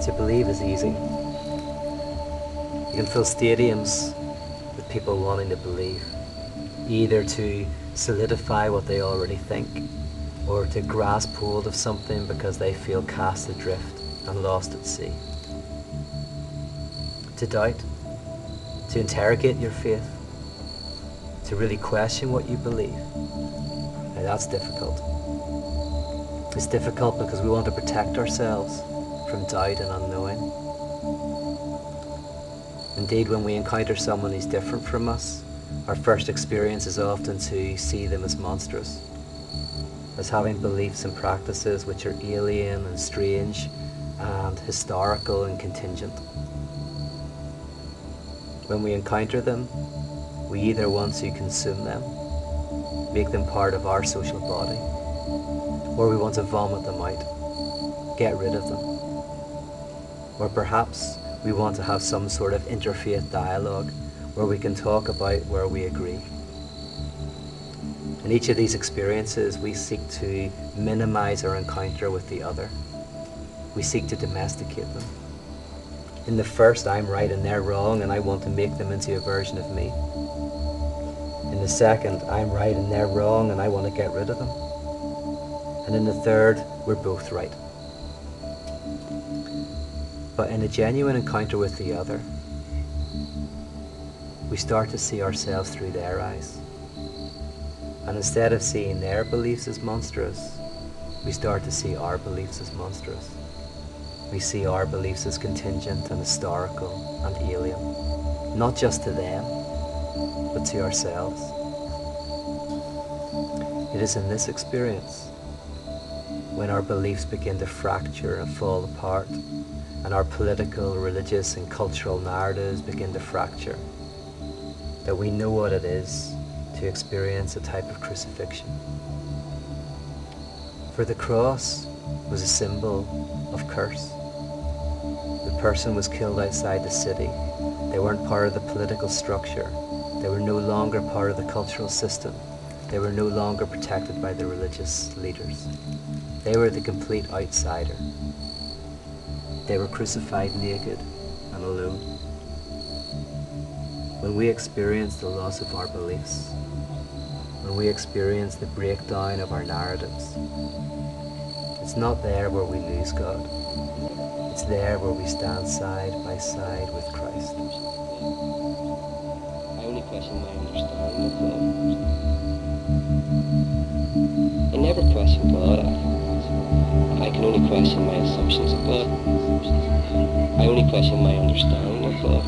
To believe is easy. You can fill stadiums with people wanting to believe, either to solidify what they already think, or to grasp hold of something because they feel cast adrift and lost at sea. To doubt, to interrogate your faith, to really question what you believe. Now that's difficult. It's difficult because we want to protect ourselves from doubt and unknowing. Indeed, when we encounter someone who's different from us, our first experience is often to see them as monstrous, as having beliefs and practices which are alien and strange and historical and contingent. When we encounter them, we either want to consume them, make them part of our social body, or we want to vomit them out, get rid of them. Or perhaps we want to have some sort of interfaith dialogue where we can talk about where we agree. In each of these experiences, we seek to minimize our encounter with the other. We seek to domesticate them. In the first, I'm right and they're wrong, and I want to make them into a version of me. In the second, I'm right and they're wrong, and I want to get rid of them. And in the third, we're both right. But in a genuine encounter with the other, we start to see ourselves through their eyes. And instead of seeing their beliefs as monstrous, we start to see our beliefs as monstrous. We see our beliefs as contingent and historical and alien, not just to them, but to ourselves. It is in this experience, when our beliefs begin to fracture and fall apart, and our political, religious and cultural narratives begin to fracture, that we know what it is to experience a type of crucifixion. For the cross was a symbol of curse. The person was killed outside the city. They weren't part of the political structure. They were no longer part of the cultural system. They were no longer protected by the religious leaders. They were the complete outsider. They were crucified naked and alone. When we experience the loss of our beliefs, when we experience the breakdown of our narratives, it's not there where we lose God. It's there where we stand side by side with Christ. I only question my understanding of God. I never question God. I can only question my assumptions of God. I only question my understanding of God.